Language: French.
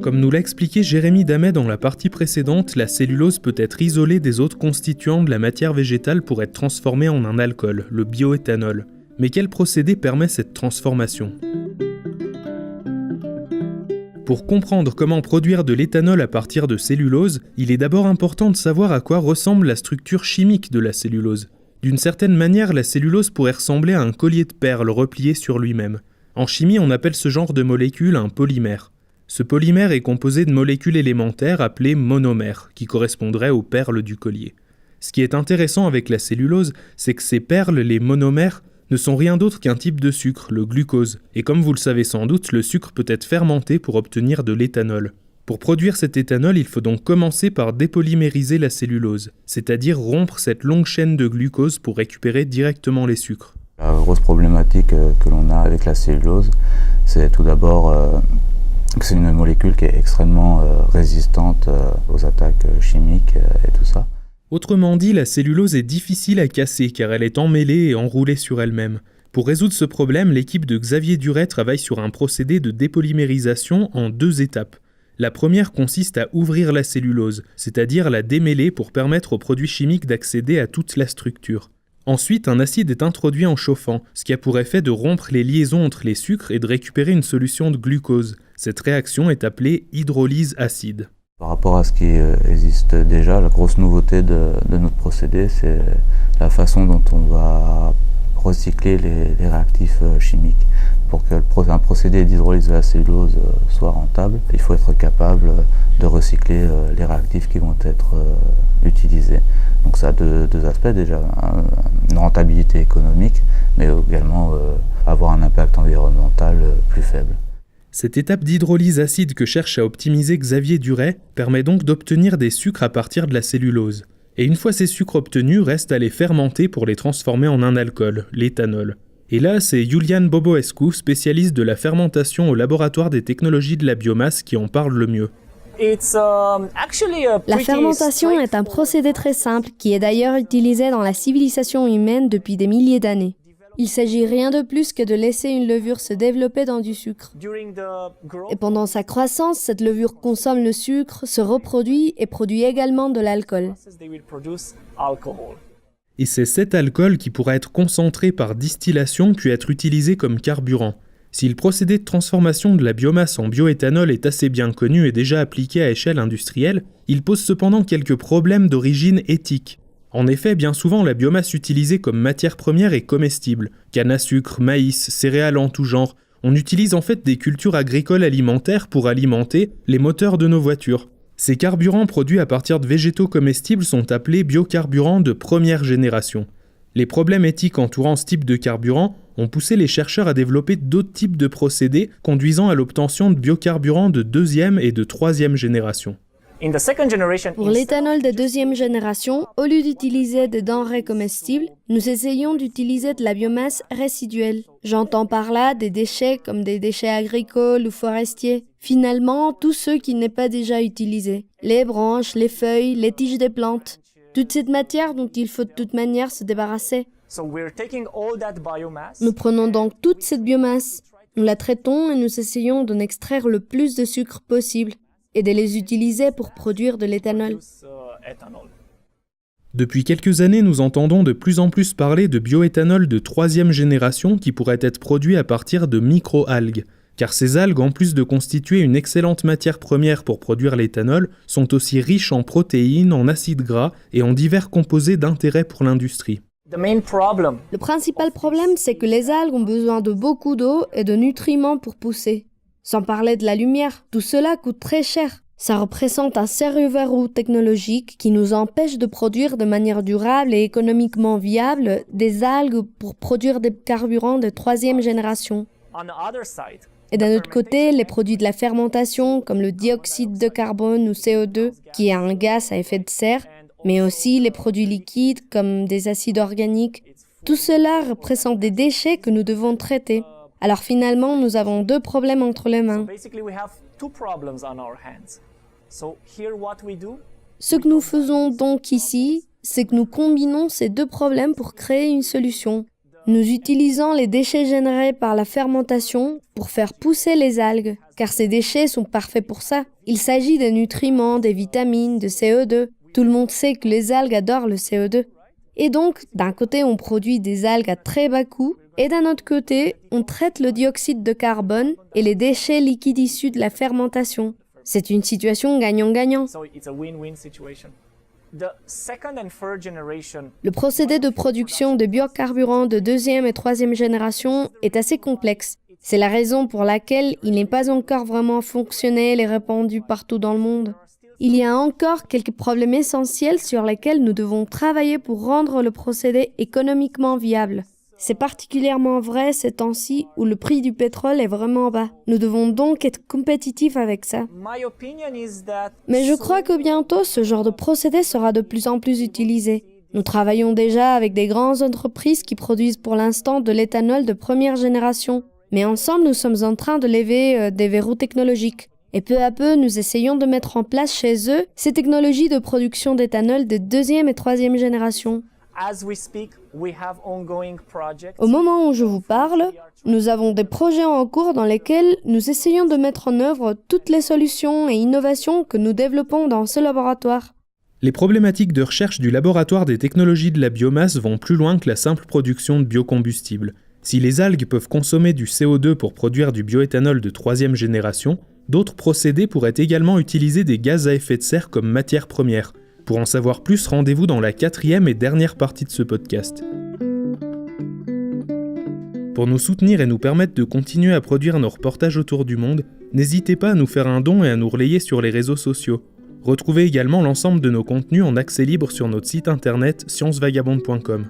Comme nous l'a expliqué Jérémy Damet dans la partie précédente, la cellulose peut être isolée des autres constituants de la matière végétale pour être transformée en un alcool, le bioéthanol. Mais quel procédé permet cette transformation ? Pour comprendre comment produire de l'éthanol à partir de cellulose, il est d'abord important de savoir à quoi ressemble la structure chimique de la cellulose. D'une certaine manière, la cellulose pourrait ressembler à un collier de perles replié sur lui-même. En chimie, on appelle ce genre de molécule un polymère. Ce polymère est composé de molécules élémentaires appelées monomères, qui correspondraient aux perles du collier. Ce qui est intéressant avec la cellulose, c'est que ces perles, les monomères, ne sont rien d'autre qu'un type de sucre, le glucose. Et comme vous le savez sans doute, le sucre peut être fermenté pour obtenir de l'éthanol. Pour produire cet éthanol, il faut donc commencer par dépolymériser la cellulose, c'est-à-dire rompre cette longue chaîne de glucose pour récupérer directement les sucres. La grosse problématique que l'on a avec la cellulose, c'est tout d'abord que c'est une molécule qui est extrêmement résistante aux attaques chimiques et tout ça. Autrement dit, la cellulose est difficile à casser car elle est emmêlée et enroulée sur elle-même. Pour résoudre ce problème, l'équipe de Xavier Duret travaille sur un procédé de dépolymérisation en 2 étapes. La première consiste à ouvrir la cellulose, c'est-à-dire la démêler pour permettre aux produits chimiques d'accéder à toute la structure. Ensuite, un acide est introduit en chauffant, ce qui a pour effet de rompre les liaisons entre les sucres et de récupérer une solution de glucose. Cette réaction est appelée hydrolyse acide. Par rapport à ce qui existe déjà, la grosse nouveauté de notre procédé, c'est la façon dont on va recycler les réactifs chimiques. Pour qu'un procédé d'hydrolyse de la cellulose soit rentable, il faut être capable de recycler les réactifs qui vont être utilisés. Donc ça a deux aspects déjà, une rentabilité économique, mais également avoir un impact environnemental plus faible. Cette étape d'hydrolyse acide que cherche à optimiser Xavier Duret permet donc d'obtenir des sucres à partir de la cellulose. Et une fois ces sucres obtenus, reste à les fermenter pour les transformer en un alcool, l'éthanol. Et là, c'est Iulian Boboescu, spécialiste de la fermentation au laboratoire des technologies de la biomasse, qui en parle le mieux. La fermentation est un procédé très simple qui est d'ailleurs utilisé dans la civilisation humaine depuis des milliers d'années. Il s'agit rien de plus que de laisser une levure se développer dans du sucre. Et pendant sa croissance, cette levure consomme le sucre, se reproduit et produit également de l'alcool. Et c'est cet alcool qui pourra être concentré par distillation puis être utilisé comme carburant. Si le procédé de transformation de la biomasse en bioéthanol est assez bien connu et déjà appliqué à échelle industrielle, il pose cependant quelques problèmes d'origine éthique. En effet, bien souvent, la biomasse utilisée comme matière première est comestible. Canne à sucre, maïs, céréales en tout genre. On utilise en fait des cultures agricoles alimentaires pour alimenter les moteurs de nos voitures. Ces carburants produits à partir de végétaux comestibles sont appelés biocarburants de première génération. Les problèmes éthiques entourant ce type de carburant ont poussé les chercheurs à développer d'autres types de procédés conduisant à l'obtention de biocarburants de 2e et de 3e génération. Pour l'éthanol de 2e génération, au lieu d'utiliser des denrées comestibles, nous essayons d'utiliser de la biomasse résiduelle. J'entends par là des déchets comme des déchets agricoles ou forestiers. Finalement, tous ceux qui n'est pas déjà utilisés. Les branches, les feuilles, les tiges des plantes. Toute cette matière dont il faut de toute manière se débarrasser. Nous prenons donc toute cette biomasse, nous la traitons et nous essayons d'en extraire le plus de sucre possible et de les utiliser pour produire de l'éthanol. Depuis quelques années, nous entendons de plus en plus parler de bioéthanol de 3e génération qui pourrait être produit à partir de micro-algues. Car ces algues, en plus de constituer une excellente matière première pour produire l'éthanol, sont aussi riches en protéines, en acides gras et en divers composés d'intérêt pour l'industrie. Le principal problème, c'est que les algues ont besoin de beaucoup d'eau et de nutriments pour pousser. Sans parler de la lumière, tout cela coûte très cher. Ça représente un sérieux verrou technologique qui nous empêche de produire de manière durable et économiquement viable des algues pour produire des carburants de 3e génération. Et d'un autre côté, les produits de la fermentation, comme le dioxyde de carbone ou CO2, qui est un gaz à effet de serre, mais aussi les produits liquides, comme des acides organiques. Tout cela représente des déchets que nous devons traiter. Alors finalement, nous avons 2 problèmes entre les mains. Ce que nous faisons donc ici, c'est que nous combinons ces 2 problèmes pour créer une solution. Nous utilisons les déchets générés par la fermentation pour faire pousser les algues, car ces déchets sont parfaits pour ça. Il s'agit des nutriments, des vitamines, de CO2. Tout le monde sait que les algues adorent le CO2. Et donc, d'un côté, on produit des algues à très bas coût, et d'un autre côté, on traite le dioxyde de carbone et les déchets liquides issus de la fermentation. C'est une situation gagnant-gagnant. Le procédé de production de biocarburants de deuxième et troisième génération est assez complexe. C'est la raison pour laquelle il n'est pas encore vraiment fonctionnel et répandu partout dans le monde. Il y a encore quelques problèmes essentiels sur lesquels nous devons travailler pour rendre le procédé économiquement viable. C'est particulièrement vrai ces temps-ci où le prix du pétrole est vraiment bas. Nous devons donc être compétitifs avec ça. Mais je crois que bientôt, ce genre de procédé sera de plus en plus utilisé. Nous travaillons déjà avec des grandes entreprises qui produisent pour l'instant de l'éthanol de première génération. Mais ensemble, nous sommes en train de lever des verrous technologiques. Et peu à peu, nous essayons de mettre en place chez eux ces technologies de production d'éthanol de deuxième et troisième génération. Au moment où je vous parle, nous avons des projets en cours dans lesquels nous essayons de mettre en œuvre toutes les solutions et innovations que nous développons dans ce laboratoire. Les problématiques de recherche du laboratoire des technologies de la biomasse vont plus loin que la simple production de biocombustibles. Si les algues peuvent consommer du CO2 pour produire du bioéthanol de troisième génération, d'autres procédés pourraient également utiliser des gaz à effet de serre comme matière première. Pour en savoir plus, rendez-vous dans la 4e et dernière partie de ce podcast. Pour nous soutenir et nous permettre de continuer à produire nos reportages autour du monde, n'hésitez pas à nous faire un don et à nous relayer sur les réseaux sociaux. Retrouvez également l'ensemble de nos contenus en accès libre sur notre site internet sciencevagabonde.com.